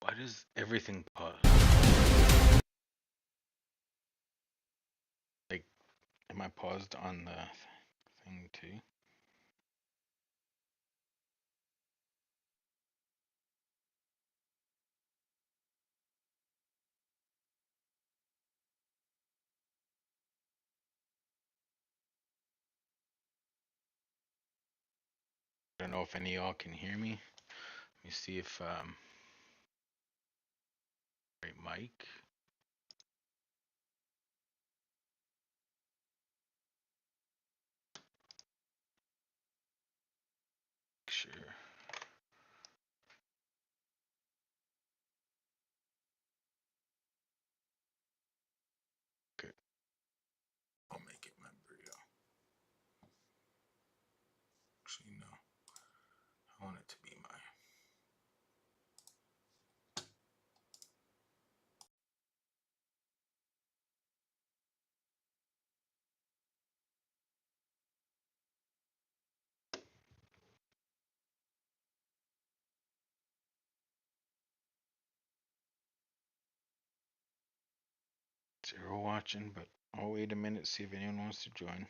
Why does everything pause? Like, am I paused on the thing too? I don't know if any of y'all can hear me. Let me see if right mic. Sure. Okay. I'll make it my burrito. Actually, no. I want it to be my. Zero watching, but I'll wait a minute, see if anyone wants to join.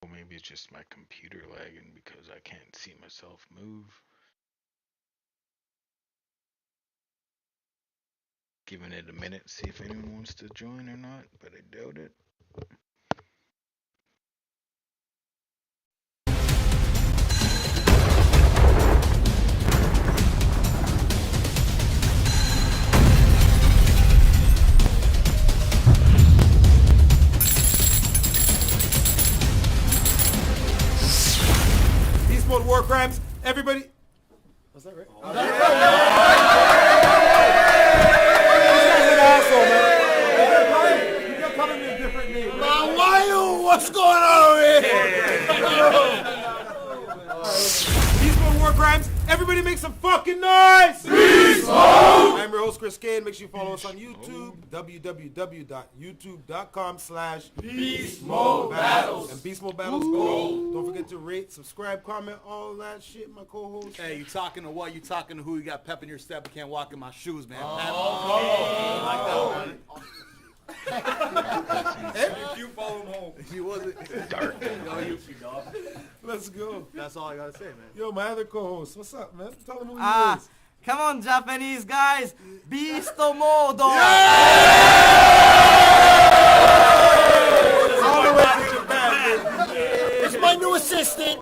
Or maybe it's just my computer lagging because I can't see myself move. Giving it a minute, see if anyone wants to join or not, but I doubt it. Beast Mode War Crimes, everybody. Was that right? Oh, yeah. What's going on over here? Beast Mode War Crimes, everybody make some fucking noise! Beast Mode! I'm your host, Chris Kane. Make sure you follow us on YouTube, www.youtube.com/Beast Mode Battles. And Beast Mode Battles Gold. Don't forget to rate, subscribe, comment, all that shit, my co-host. Hey, you talking to what? You talking to who? You got pep in your step, you can't walk in my shoes, man. You follow him home. He wasn't dark. Let's go. That's all I gotta say, man. Yo, my other co-host, what's up, man? Tell them who he is. Come on, Japanese guys. Beast Mode. All the way to Japan. This is my new assistant,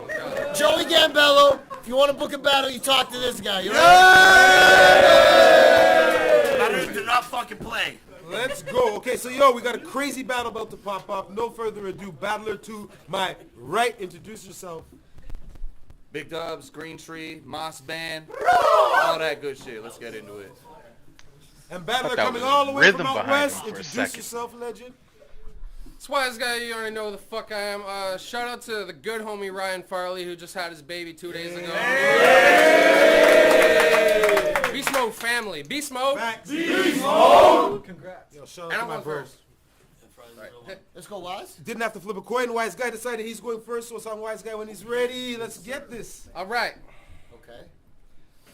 Joey Gambello. If you want to book a battle, you talk to this guy. You know? Better to not fucking play. Let's go. Okay, so yo, we got a crazy battle about to pop up. No further ado, battler to my right. Introduce yourself. Big Dubs, Green Tree, Moss Band, all that good shit. Let's get into it. And battler that coming was all the way rhythm from out behind west. him for a Introduce second. yourself, legend. Swaz guy, you already know who the fuck I am. Shout out to the good homie Ryan Farley who just had his baby 2 days ago. Beast Mode family. Beast Mode. Beast Mode. Congrats. Yo, shout out And to I'm my on bro. first. Let's go, Wise. Didn't have to flip a coin. Wise guy decided he's going first, so it's on Wise guy when he's ready. Let's get this. All right. Okay.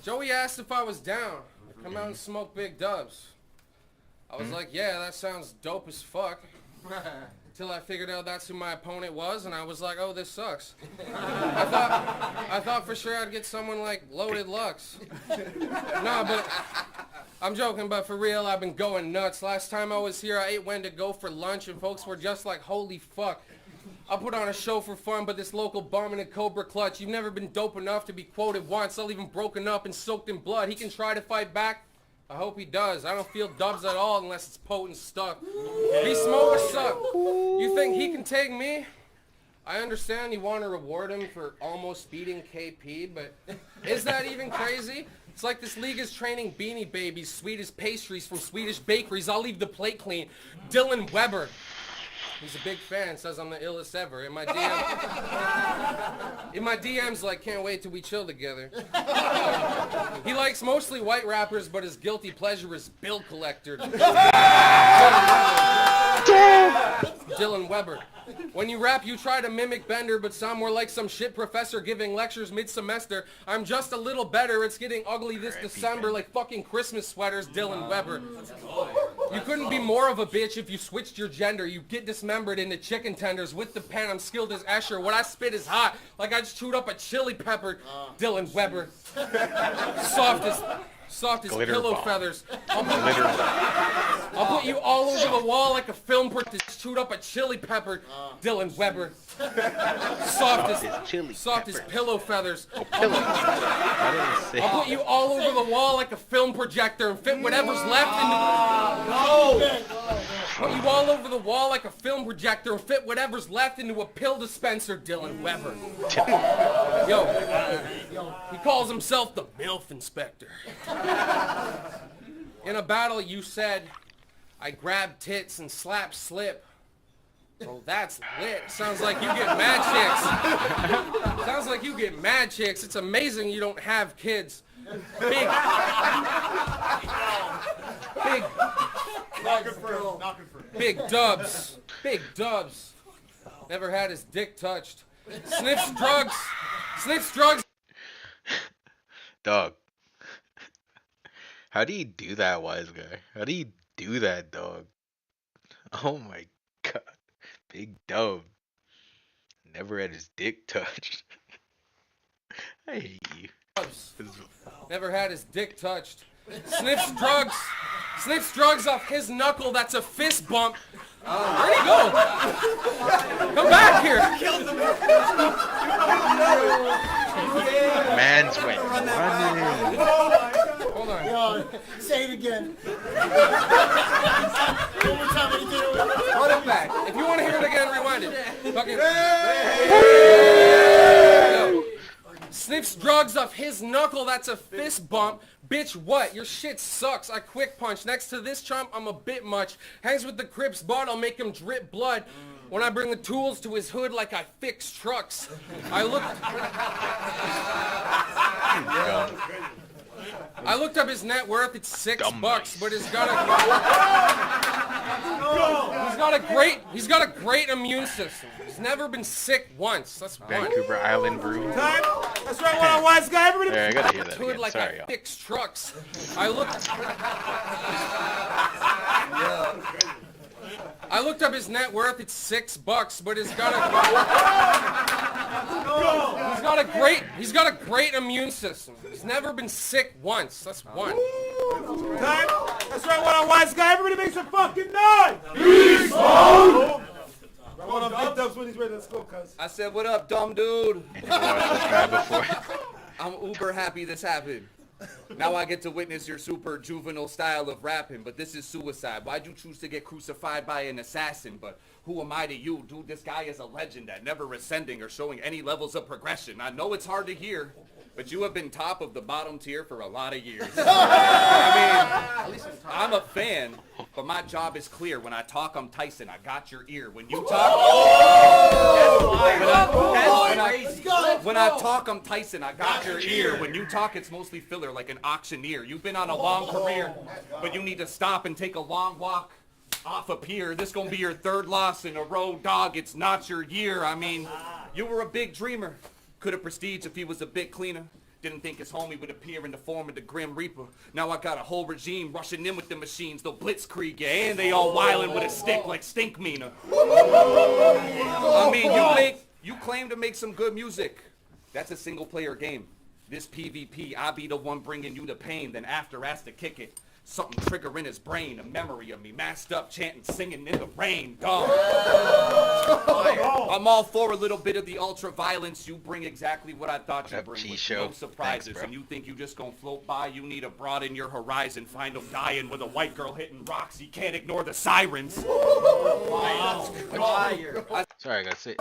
Joey asked if I was down to come out and smoke big dubs. I was like, yeah, that sounds dope as fuck. Until I figured out that's who my opponent was, and I was like, oh, this sucks. I thought for sure I'd get someone like Loaded Lux. No, but I'm joking, but for real, I've been going nuts. Last time I was here, I ate Wendigo for lunch, and folks were just like, holy fuck. I'll put on a show for fun, but this local bum in a Cobra clutch, you've never been dope enough to be quoted once. I'll even broken up and soaked in blood. He can try to fight back. I hope he does. I don't feel dubs at all unless it's potent stuff. Beast Mode, what's up? You think he can take me? I understand you want to reward him for almost beating KP, but is that even crazy? It's like this league is training Beanie Babies, Swedish pastries from Swedish bakeries. I'll leave the plate clean. Dylan Weber. He's a big fan, says I'm the illest ever. In my DMs, like, can't wait till we chill together. He likes mostly white rappers, but his guilty pleasure is bill collector. Dylan Weber. When you rap, you try to mimic Bender, but sound more like some shit professor giving lectures mid-semester. I'm just a little better. It's getting ugly this December like fucking Christmas sweaters, Dylan Weber. You couldn't be more of a bitch if you switched your gender. You get dismembered into chicken tenders with the pen. I'm skilled as Escher. What I spit is hot, like I just chewed up a chili pepper, Dylan Weber. Soft as pillow feathers. I'll put you all over the wall like a film that chewed up a chili pepper, Dylan Weber. Soft as pillow feathers. I'll put you all over the wall like a film projector and fit whatever's left into. Put you all over the wall like a film projector and fit whatever's left into a pill dispenser, Dylan Weber. Yo, he calls himself the MILF Inspector. In a battle, you said, I grab tits and slap slip. Oh, that's lit. Sounds like you get mad chicks. Sounds like you get mad chicks. It's amazing you don't have kids. Big. Big dubs. Big dubs. Never had his dick touched. Sniffs drugs. Dog. How do you do that, wise guy? How do you do that, dog? Oh my god. Big dub. Never had his dick touched. I hate you. Never had his dick touched. Sniffs drugs off his knuckle. That's a fist bump. Where'd he go? Come back here. Man's went running. Hold on. Yo, say it again. One more time, you did it. Run it back. If you want to hear it again, rewind it. Fucking. Yo. Sniffs drugs off his knuckle. That's a fist bump. Bitch, what? Your shit sucks. I quick punch. Next to this chump, I'm a bit much. Hangs with the Crips bot, I'll make him drip blood. When I bring the tools to his hood like I fix trucks. I looked up his net worth. It's $6, but he's got a great immune system. He's never been sick once. That's one. Vancouver Island Brew. Time. That's right, one wise guy. Everybody. Yeah, I gotta hear that Hood again. like Sorry, I y'all. fix trucks. I looked up his net worth. It's $6, but he's got a great immune system. He's never been sick once. That's one. Time. That's right, one wise guy. Everybody make some fucking noise. Beast mode. Hold on, big dubs when he's ready. Let's go, cuz. I said, what up, dumb dude? Watched this guy before. I'm uber happy this happened. Now I get to witness your super juvenile style of rapping, but this is suicide. Why'd you choose to get crucified by an assassin? But who am I to you? Dude, this guy is a legend at never ascending or showing any levels of progression. I know it's hard to hear, but you have been top of the bottom tier for a lot of years. I mean, I'm a fan, but my job is clear. When I talk, I'm Tyson. I got your ear. When you talk... When I talk, I'm Tyson. I got your ear. When you talk, it's mostly filler like an auctioneer. You've been on a long career, but you need to stop and take a long walk off a pier. This gonna be your third loss in a row, dog. It's not your year. I mean, you were a big dreamer. Could have prestige if he was a bit cleaner. Didn't think his homie would appear in the form of the Grim Reaper. Now I got a whole regime rushing in with the machines. They'll blitzkrieg you, and they all wildin' with a stick like Stink Meaner. I mean, you claim to make some good music. That's a single player game. This PvP, I be the one bringing you the pain. Then after, ask to kick it. Something trigger in his brain, a memory of me masked up, chanting, singing in the rain. Dog. I'm all for a little bit of the ultra violence. You bring exactly what I thought you'd bring. With no surprises. Thanks, and you think you just gonna float by? You need to broaden your horizon. Find him dying with a white girl hitting rocks. You can't ignore the sirens. Sorry, I gotta say.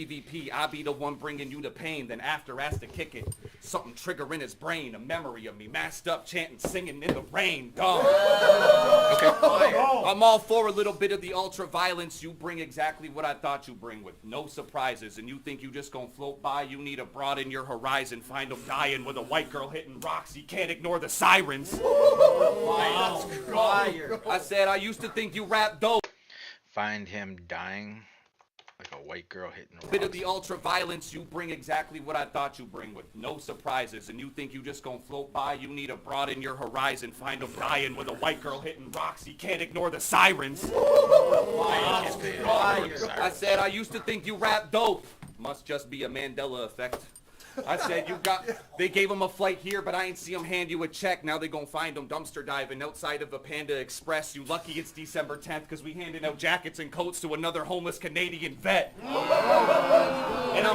EVP, I be the one bringing you the pain, then after has to kick it. Something trigger in his brain, a memory of me masked up, chanting, singing in the rain. Gone. Okay. I'm all for a little bit of the ultra violence. You bring exactly what I thought you bring with no surprises. And you think you just gonna float by, you need to broaden your horizon. Find them dying with a white girl hitting rocks. You can't ignore the sirens. I said I used to think you rap dope. Find him dying like a white girl hitting a Bit of rock. the ultra violence, you bring exactly what I thought you bring with no surprises. And you think you just gonna float by, you need to broaden your horizon. Find them dying with a white girl hitting rocks. You can't ignore the sirens. I said I used to think you rap dope. Must just be a Mandela effect. I said they gave him a flight here, but I ain't see him hand you a check. Now they gon' find him dumpster diving outside of a Panda Express. You lucky it's December 10th, cause we handing out jackets and coats to another homeless Canadian vet. And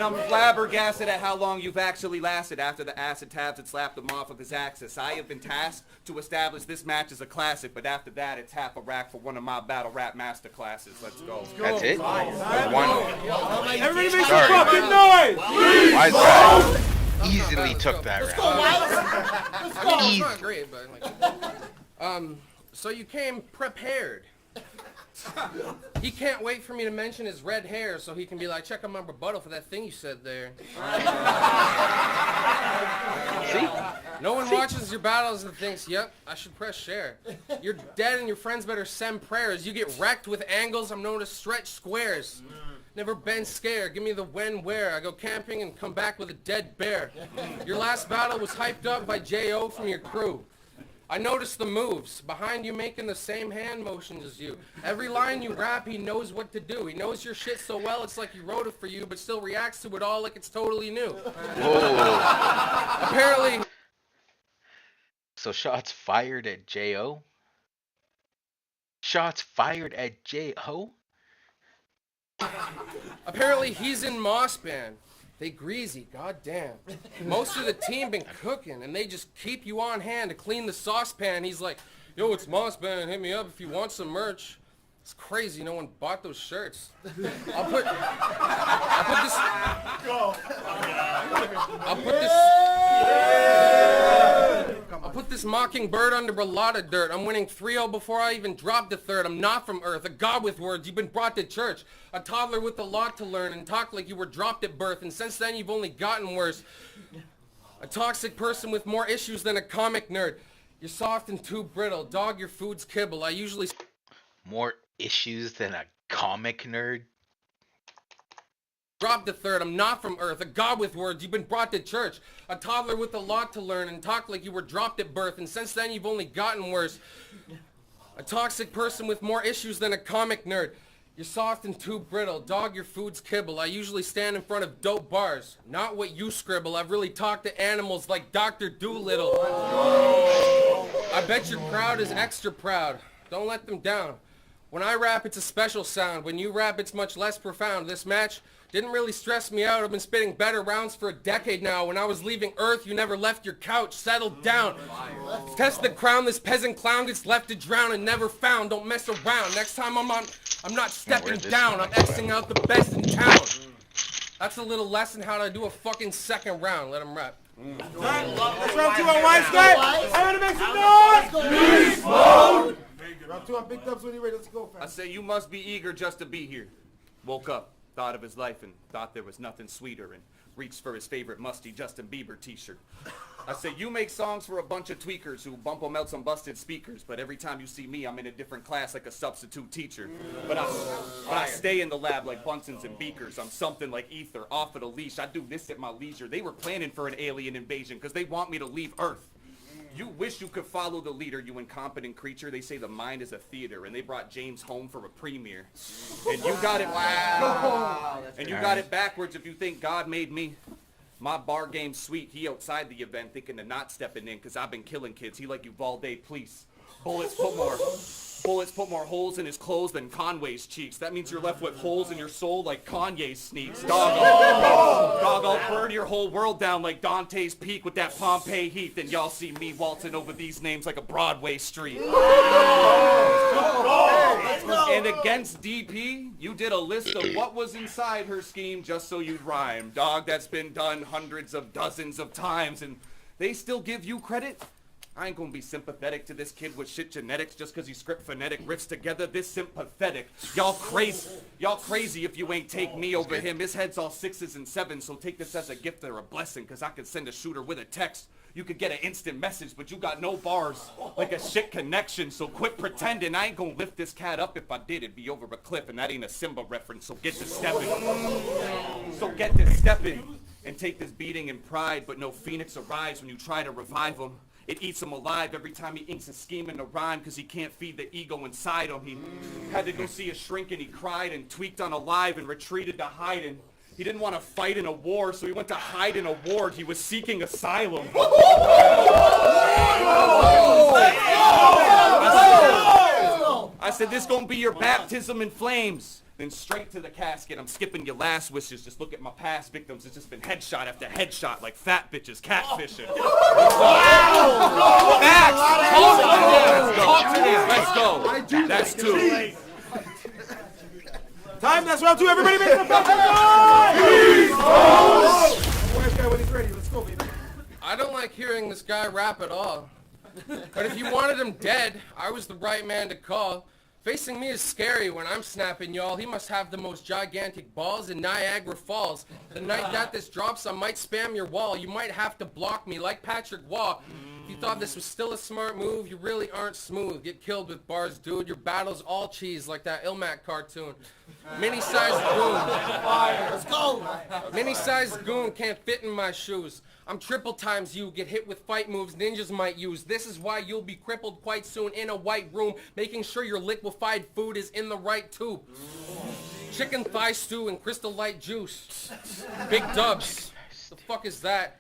I'm flabbergasted at how long you've actually lasted after the acid tabs had slapped him off of his axis. I have been tasked to establish this match as a classic, but after that it's half a rack for one of my battle rap master classes. Let's go. That's it? One. Everybody make some fucking noise! Wise guy easily took that round. It's not great, but like, so you came prepared. He can't wait for me to mention his red hair so he can be like, check out my rebuttal for that thing you said there. See? No one watches your battles and thinks, yep, I should press share. You're dead and your friends better send prayers. You get wrecked with angles, I'm known to stretch squares. Never been scared, give me the when, where. I go camping and come back with a dead bear. Your last battle was hyped up by J.O. from your crew. I noticed the moves, behind you making the same hand motions as you. Every line you rap, he knows what to do. He knows your shit so well, it's like he wrote it for you, but still reacts to it all like it's totally new. Whoa. Apparently... So shots fired at J.O.? Shots fired at J.O.? Apparently he's in Moss Band. They greasy, goddamn. Most of the team been cooking, and they just keep you on hand to clean the saucepan. He's like, yo, it's Moss Band, hit me up if you want some merch. It's crazy, no one bought those shirts. I'll put this mockingbird under a lot of dirt. I'm winning 3-0 before I even drop the third. I'm not from Earth, a god with words. You've been brought to church, a toddler with a lot to learn, and talk like you were dropped at birth. And since then, you've only gotten worse. A toxic person with more issues than a comic nerd. You're soft and too brittle. Dog, your food's kibble. I usually... More issues than a comic nerd? Drop the third, I'm not from Earth, a god with words, you've been brought to church, a toddler with a lot to learn, and talk like you were dropped at birth, and since then you've only gotten worse. A toxic person with more issues than a comic nerd. You're soft and too brittle, dog, your food's kibble. I usually stand in front of dope bars, not what you scribble. I've really talked to animals like Dr. Doolittle. I bet your crowd is extra proud, don't let them down. When I rap, it's a special sound. When you rap, it's much less profound. This match didn't really stress me out. I've been spitting better rounds for a decade now. When I was leaving Earth, you never left your couch. Settled down. Test the crown. This peasant clown gets left to drown and never found. Don't mess around. Next time I'm not stepping down. I'm Xing out the best in town. That's a little lesson how to do a fucking second round. Let him rap. Let's round 2 on Wise Guy. Everybody make some noise! Beast mode! Round 2 on Big Dubs when you're ready. Let's go, fam. I say you must be eager just to be here. Woke up, thought of his life, and thought there was nothing sweeter, and reached for his favorite musty Justin Bieber t-shirt. I say you make songs for a bunch of tweakers who bump them out some busted speakers, but every time you see me, I'm in a different class like a substitute teacher. But I stay in the lab like Bunsen's and Beakers. I'm something like ether, off of the leash. I do this at my leisure. They were planning for an alien invasion because they want me to leave Earth. You wish you could follow the leader, you incompetent creature. They say the mind is a theater, and they brought James home for a premiere. And you got it. Wow. And you got it backwards if you think God made me. My bar game's sweet. He outside the event thinking of not stepping in because I've been killing kids. He like Uvalde police. Bullets put more. bullets put more holes in his clothes than Conway's cheeks. That means you're left with holes in your soul like Kanye sneaks. Dog, I'll burn your whole world down like Dante's Peak with that Pompeii heat. Then y'all see me waltzing over these names like a Broadway street. And against DP, you did a list of what was inside her scheme just so you'd rhyme. Dog, that's been done hundreds of dozens of times, and they still give you credit? I ain't gonna be sympathetic to this kid with shit genetics just cause he script phonetic riffs together this sympathetic. Y'all crazy if you ain't take me over him. His head's all 6s and 7s, so take this as a gift or a blessing, cause I could send a shooter with a text. You could get an instant message, but you got no bars, like a shit connection, so quit pretending. I ain't gonna lift this cat up. If I did, it'd be over a cliff, and that ain't a Simba reference, so get to stepping. And take this beating in pride, but no phoenix arise when you try to revive him. It eats him alive every time he inks a scheme in a rhyme, cause he can't feed the ego inside him. He had to go see a shrink and he cried and tweaked on a live and retreated to hiding. He didn't want to fight in a war, so he went to hide in a ward. He was seeking asylum. I said, this gonna be your baptism in flames. Then straight to the casket. I'm skipping your last wishes. Just look at my past victims. It's just been headshot after headshot like fat bitches catfishing. Facts! Talk to them. Let's go. That's 2. Time, that's round 2. Everybody make some fucking noise! Where's guy when he's ready? Let's go, baby. I don't like hearing this guy rap at all. But if you wanted him dead, I was the right man to call. Facing me is scary when I'm snapping, y'all. He must have the most gigantic balls in Niagara Falls. The night that this drops, I might spam your wall. You might have to block me like Patrick Waugh. If you thought this was still a smart move, you really aren't smooth. Get killed with bars, dude. Your battle's all cheese like that Ilmac cartoon. Mini-sized goon. Let's go. Mini-sized goon can't fit in my shoes. I'm triple times you, get hit with fight moves ninjas might use. This is why you'll be crippled quite soon in a white room, making sure your liquefied food is in the right tube. Chicken thigh stew and crystal light juice. Big dubs. The fuck is that?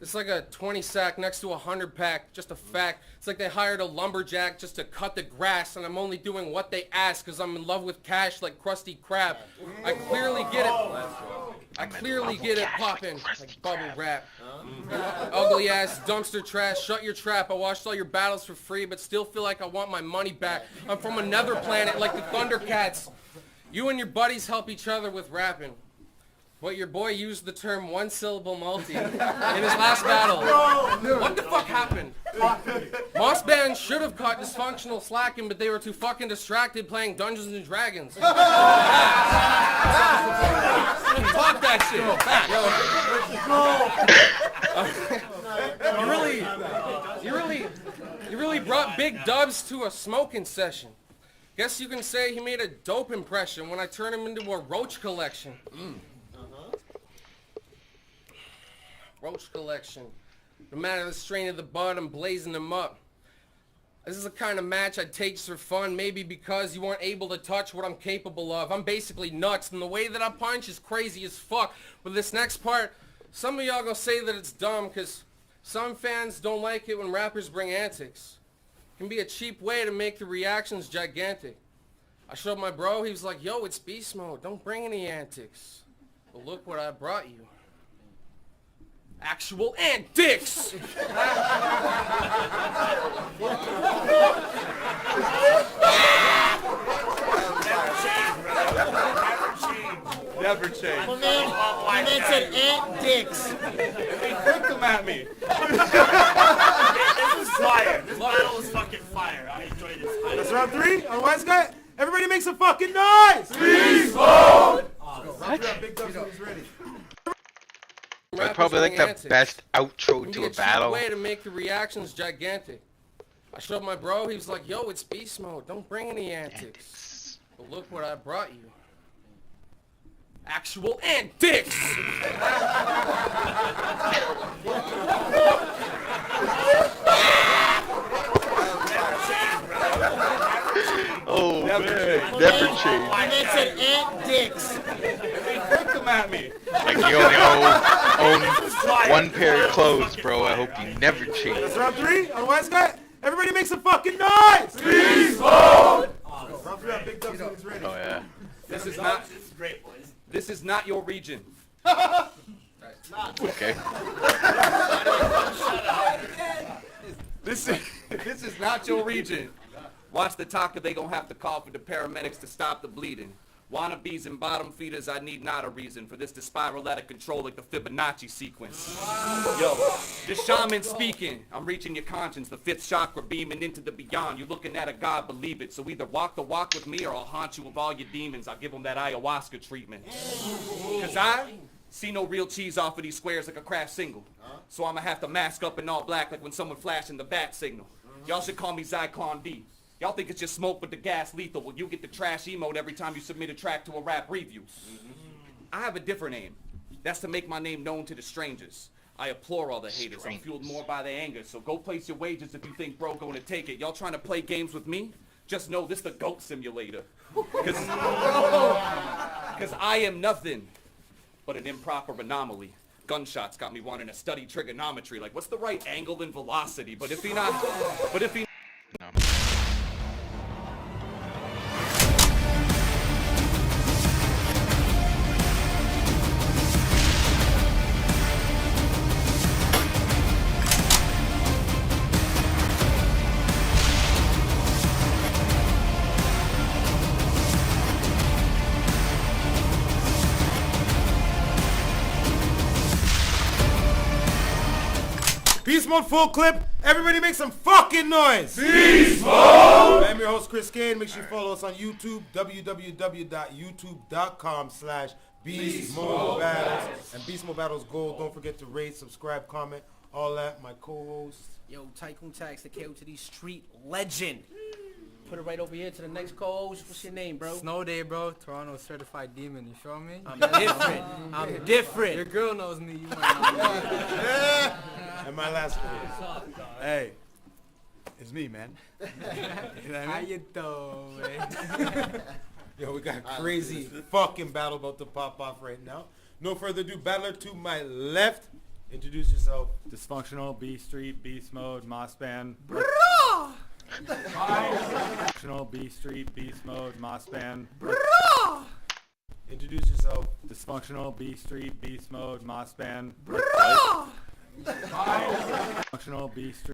It's like a 20 sack next to a 100 pack, just a fact. It's like they hired a lumberjack just to cut the grass, and I'm only doing what they ask because I'm in love with cash like Krusty Krab. I clearly get it. I clearly get it popping like bubble wrap. Ugly ass dumpster trash, shut your trap. I watched all your battles for free, but still feel like I want my money back. I'm from another planet like the Thundercats. You and your buddies help each other with rapping. But your boy used the term one-syllable multi in his last battle. What the fuck happened? Moss Band should have caught dysfunctional slacking, but they were too fucking distracted playing Dungeons and Dragons. Talk that shit. You really brought Big Dubs to a smoking session. Guess you can say he made a dope impression when I turned him into a roach collection. Roach collection. No matter the strain of the bud, I'm blazing them up. This is the kind of match I'd take just for fun, maybe because you weren't able to touch what I'm capable of. I'm basically nuts, and the way that I punch is crazy as fuck. But this next part, some of y'all gonna say that it's dumb, because some fans don't like it when rappers bring antics. It can be a cheap way to make the reactions gigantic. I showed my bro, he was like, yo, it's beast mode, don't bring any antics. But look what I brought you. Actual antics! Never change. My man said ant dicks. Flick them at me. This is fire. This battle is fucking fire. I enjoy this. That's round 3. On Wise Guy. Everybody make some fucking noise! Beast mode! Big Dubs when he's ready. That's probably like the best outro to a battle. Way to make the reactions gigantic. I showed my bro, he was like, yo, it's beast mode, don't bring any antics. But look what I brought you. Actual antics! Oh, never never change. My man said ant dicks. Flick them at me. Like you only own one pair of clothes, bro. I hope you never change. That's round 3. On Wise Guy. Everybody make some fucking noise! Beast mode! Props for Big Dubs when he's ready. Oh yeah. This is not. This is great, boys. This is not your region. Okay. This is not your region. Watch the talker, they gonna have to call for the paramedics to stop the bleeding. Wannabes and bottom feeders, I need not a reason for this to spiral out of control like the Fibonacci sequence. Yo, the shaman speaking. I'm reaching your conscience, the fifth chakra beaming into the beyond. You looking at a god, believe it. So either walk the walk with me or I'll haunt you with all your demons. I'll give them that ayahuasca treatment. Cause I see no real cheese off of these squares like a crash single. So I'ma have to mask up in all black like when someone flashing the bat signal. Y'all should call me Zyklon D. Y'all think it's just smoke with the gas lethal. Well, you get the trash emote every time you submit a track to a rap review. I have a different aim. That's to make my name known to the strangers. I implore all the haters. I'm fueled more by the anger. So go place your wagers if you think bro gonna take it. Y'all trying to play games with me? Just know this the GOAT simulator. Cause I am nothing but an improper anomaly. Gunshots got me wanting to study trigonometry. Like, what's the right angle and velocity? But if he No. Beast mode full clip. Everybody make some fucking noise. Beast mode. I'm your host Chris Kane. Make sure you follow us on YouTube. www.youtube.com/Beast Mode Battles. And Beast Mode Battles Gold. Don't forget to rate, subscribe, comment, all that. My co-host. Yo, Tycoon Tax, the KO to the street legend. Put it right over here to the next co-host. What's your name, bro? Snow Day, bro. Toronto certified demon. You feel me? I'm different. I'm different. Your girl knows me. You might not know me. And my last one. Hey, it's me, man. You know what How I mean? you doing, man? Yo, we got a crazy fucking battle about to pop off right now. No further ado, battler to my left. Introduce yourself. Dysfunctional, B Street, Beast Mode, Moss Band. Dysfunctional, B Street, Beast Mode, Moss Band. Introduce yourself. Dysfunctional, B Street, Beast Mode, Moss Band. Dysfunctional, B Street.